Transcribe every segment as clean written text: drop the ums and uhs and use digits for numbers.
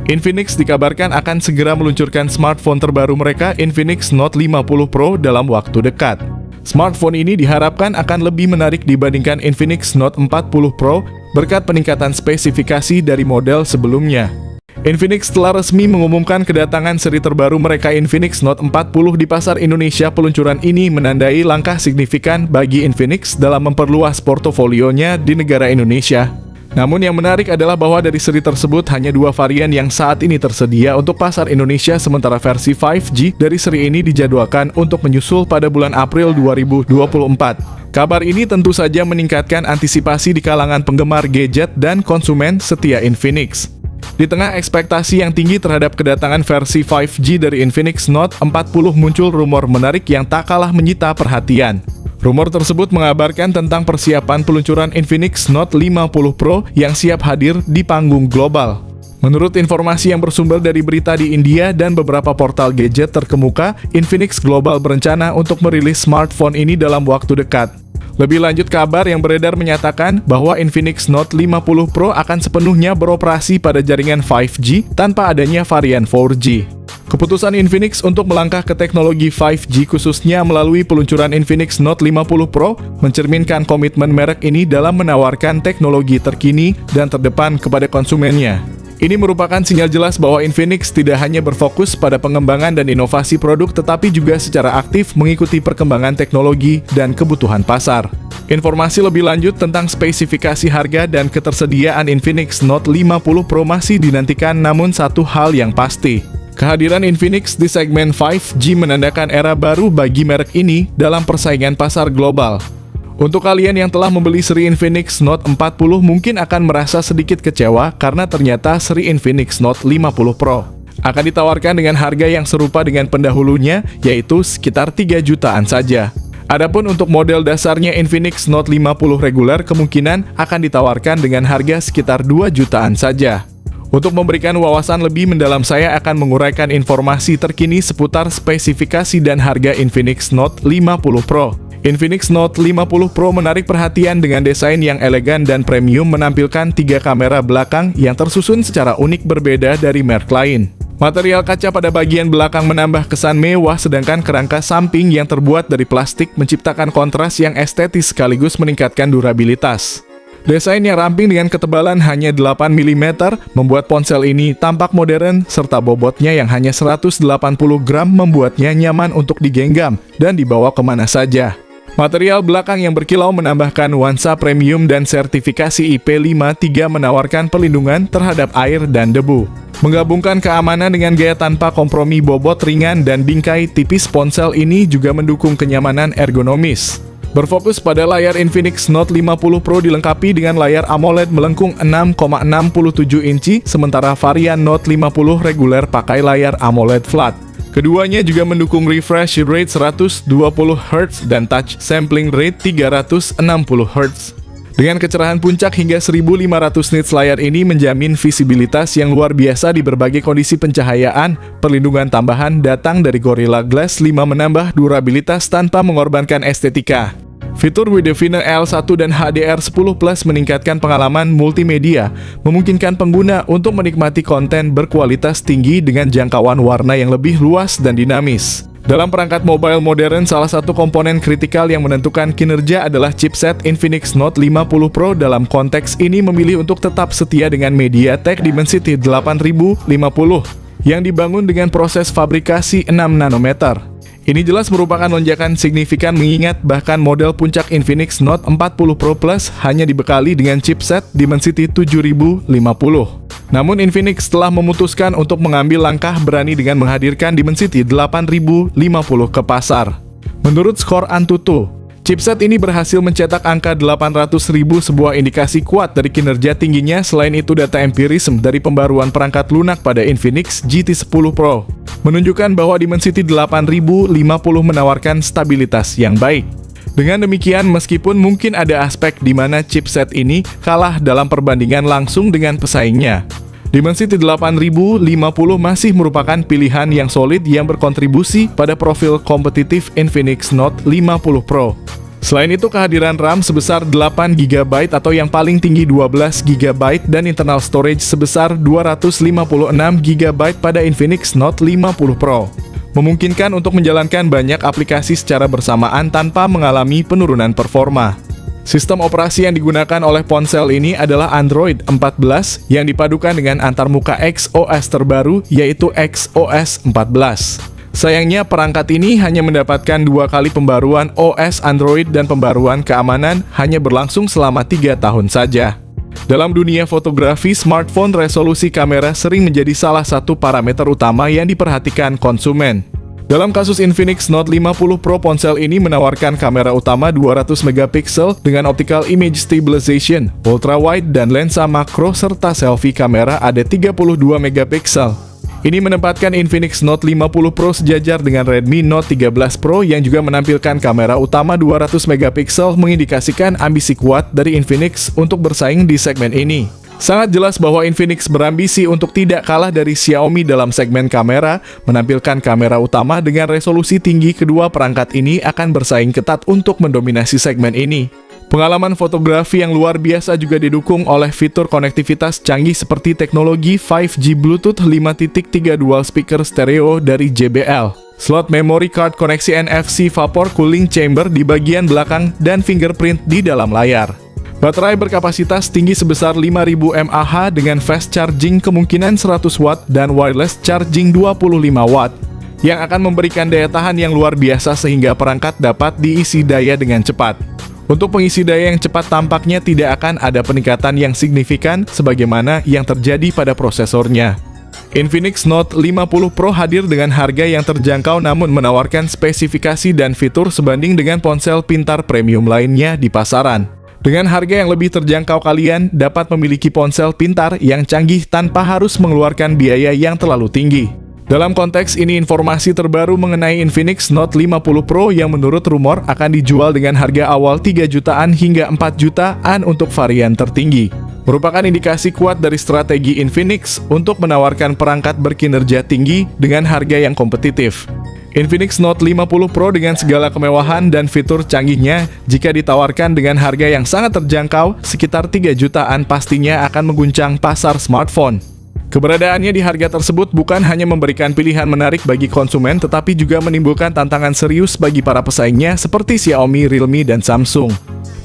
Infinix dikabarkan akan segera meluncurkan smartphone terbaru mereka, Infinix Note 50 Pro, dalam waktu dekat. Smartphone ini diharapkan akan lebih menarik dibandingkan Infinix Note 40 Pro berkat peningkatan spesifikasi dari model sebelumnya. Infinix telah resmi mengumumkan kedatangan seri terbaru mereka, Infinix Note 40, di pasar Indonesia. Peluncuran ini menandai langkah signifikan bagi Infinix dalam memperluas portofolionya di negara Indonesia. Namun yang menarik adalah bahwa dari seri tersebut hanya 2 varian yang saat ini tersedia untuk pasar Indonesia, sementara versi 5G dari seri ini dijadwalkan untuk menyusul pada bulan April 2024. Kabar ini tentu saja meningkatkan antisipasi di kalangan penggemar gadget dan konsumen setia Infinix. Di tengah ekspektasi yang tinggi terhadap kedatangan versi 5G dari Infinix Note 40, muncul rumor menarik yang tak kalah menyita perhatian. Rumor tersebut mengabarkan tentang persiapan peluncuran Infinix Note 50 Pro yang siap hadir di panggung global. Menurut informasi yang bersumber dari berita di India dan beberapa portal gadget terkemuka, Infinix Global berencana untuk merilis smartphone ini dalam waktu dekat. Lebih lanjut, kabar yang beredar menyatakan bahwa Infinix Note 50 Pro akan sepenuhnya beroperasi pada jaringan 5G tanpa adanya varian 4G. Keputusan Infinix untuk melangkah ke teknologi 5G khususnya melalui peluncuran Infinix Note 50 Pro mencerminkan komitmen merek ini dalam menawarkan teknologi terkini dan terdepan kepada konsumennya. Ini merupakan sinyal jelas bahwa Infinix tidak hanya berfokus pada pengembangan dan inovasi produk, tetapi juga secara aktif mengikuti perkembangan teknologi dan kebutuhan pasar. Informasi lebih lanjut tentang spesifikasi, harga, dan ketersediaan Infinix Note 50 Pro masih dinantikan, namun satu hal yang pasti, kehadiran Infinix di segmen 5G menandakan era baru bagi merek ini dalam persaingan pasar global. Untuk kalian yang telah membeli seri Infinix Note 40 mungkin akan merasa sedikit kecewa karena ternyata seri Infinix Note 50 Pro akan ditawarkan dengan harga yang serupa dengan pendahulunya, yaitu sekitar 3 jutaan saja. Adapun untuk model dasarnya Infinix Note 50 reguler kemungkinan akan ditawarkan dengan harga sekitar 2 jutaan saja. Untuk memberikan wawasan lebih mendalam, saya akan menguraikan informasi terkini seputar spesifikasi dan harga Infinix Note 50 Pro. Infinix Note 50 Pro menarik perhatian dengan desain yang elegan dan premium, menampilkan 3 kamera belakang yang tersusun secara unik berbeda dari merek lain. Material kaca pada bagian belakang menambah kesan mewah, sedangkan kerangka samping yang terbuat dari plastik menciptakan kontras yang estetis sekaligus meningkatkan durabilitas. Desain yang ramping dengan ketebalan hanya 8 mm membuat ponsel ini tampak modern, serta bobotnya yang hanya 180 gram membuatnya nyaman untuk digenggam dan dibawa kemana saja. Material belakang yang berkilau menambahkan nuansa premium dan sertifikasi IP53 menawarkan perlindungan terhadap air dan debu. Menggabungkan keamanan dengan gaya tanpa kompromi, bobot ringan dan bingkai tipis, ponsel ini juga mendukung kenyamanan ergonomis. Berfokus pada layar, Infinix Note 50 Pro dilengkapi dengan layar AMOLED melengkung 6,67 inci, sementara varian Note 50 reguler pakai layar AMOLED flat. Keduanya juga mendukung refresh rate 120 Hz dan touch sampling rate 360 Hz. Dengan kecerahan puncak hingga 1500 nits, layar ini menjamin visibilitas yang luar biasa di berbagai kondisi pencahayaan. Perlindungan tambahan datang dari Gorilla Glass 5 menambah durabilitas tanpa mengorbankan estetika. Fitur With Definer L1 dan HDR10 Plus meningkatkan pengalaman multimedia, memungkinkan pengguna untuk menikmati konten berkualitas tinggi dengan jangkauan warna yang lebih luas dan dinamis. Dalam perangkat mobile modern, salah satu komponen kritikal yang menentukan kinerja adalah chipset. Infinix Note 50 Pro dalam konteks ini memilih untuk tetap setia dengan MediaTek Dimensity 8050 yang dibangun dengan proses fabrikasi 6 nanometer. Ini jelas merupakan lonjakan signifikan, mengingat bahkan model puncak Infinix Note 40 Pro Plus hanya dibekali dengan chipset Dimensity 7050. Namun Infinix telah memutuskan untuk mengambil langkah berani dengan menghadirkan Dimensity 8050 ke pasar. Menurut skor Antutu, chipset ini berhasil mencetak angka 800.000, sebuah indikasi kuat dari kinerja tingginya. Selain itu, data empirisme dari pembaruan perangkat lunak pada Infinix GT10 Pro menunjukkan bahwa Dimensity 8050 menawarkan stabilitas yang baik. Dengan demikian, meskipun mungkin ada aspek di mana chipset ini kalah dalam perbandingan langsung dengan pesaingnya, Dimensity 8050 masih merupakan pilihan yang solid yang berkontribusi pada profil kompetitif Infinix Note 50 Pro. Selain itu, kehadiran RAM sebesar 8GB atau yang paling tinggi 12GB dan internal storage sebesar 256GB pada Infinix Note 50 Pro memungkinkan untuk menjalankan banyak aplikasi secara bersamaan tanpa mengalami penurunan performa. Sistem operasi yang digunakan oleh ponsel ini adalah Android 14 yang dipadukan dengan antarmuka XOS terbaru yaitu XOS 14. Sayangnya perangkat ini hanya mendapatkan 2 kali pembaruan OS Android dan pembaruan keamanan hanya berlangsung selama 3 tahun saja. Dalam dunia fotografi, smartphone resolusi kamera sering menjadi salah satu parameter utama yang diperhatikan konsumen. Dalam kasus Infinix Note 50 Pro, ponsel ini menawarkan kamera utama 200 megapiksel dengan optical image stabilization, ultra wide dan lensa makro serta selfie kamera ada 32 megapiksel. Ini menempatkan Infinix Note 50 Pro sejajar dengan Redmi Note 13 Pro yang juga menampilkan kamera utama 200 megapiksel mengindikasikan ambisi kuat dari Infinix untuk bersaing di segmen ini. Sangat jelas bahwa Infinix berambisi untuk tidak kalah dari Xiaomi dalam segmen kamera, menampilkan kamera utama dengan resolusi tinggi. Kedua perangkat ini akan bersaing ketat untuk mendominasi segmen ini. Pengalaman fotografi yang luar biasa juga didukung oleh fitur konektivitas canggih seperti teknologi 5G Bluetooth 5.3 dual speaker stereo dari JBL, slot memory card koneksi NFC vapor cooling chamber di bagian belakang, dan fingerprint di dalam layar. Baterai berkapasitas tinggi sebesar 5000 mAh dengan fast charging kemungkinan 100 Watt dan wireless charging 25 Watt yang akan memberikan daya tahan yang luar biasa sehingga perangkat dapat diisi daya dengan cepat. Untuk pengisi daya yang cepat tampaknya tidak akan ada peningkatan yang signifikan sebagaimana yang terjadi pada prosesornya. Infinix Note 50 Pro hadir dengan harga yang terjangkau namun menawarkan spesifikasi dan fitur sebanding dengan ponsel pintar premium lainnya di pasaran. Dengan harga yang lebih terjangkau, kalian dapat memiliki ponsel pintar yang canggih tanpa harus mengeluarkan biaya yang terlalu tinggi. Dalam konteks ini, informasi terbaru mengenai Infinix Note 50 Pro yang menurut rumor akan dijual dengan harga awal 3 jutaan hingga 4 jutaan untuk varian tertinggi, merupakan indikasi kuat dari strategi Infinix untuk menawarkan perangkat berkinerja tinggi dengan harga yang kompetitif. Infinix Note 50 Pro dengan segala kemewahan dan fitur canggihnya, jika ditawarkan dengan harga yang sangat terjangkau, sekitar 3 jutaan, pastinya akan mengguncang pasar smartphone. Keberadaannya di harga tersebut bukan hanya memberikan pilihan menarik bagi konsumen, tetapi juga menimbulkan tantangan serius bagi para pesaingnya seperti Xiaomi, Realme, dan Samsung.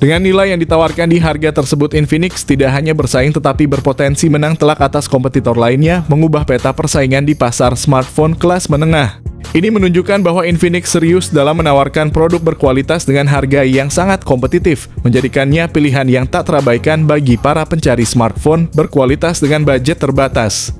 Dengan nilai yang ditawarkan di harga tersebut, Infinix tidak hanya bersaing tetapi berpotensi menang telak atas kompetitor lainnya, mengubah peta persaingan di pasar smartphone kelas menengah. Ini menunjukkan bahwa Infinix serius dalam menawarkan produk berkualitas dengan harga yang sangat kompetitif, menjadikannya pilihan yang tak terabaikan bagi para pencari smartphone berkualitas dengan budget terbatas.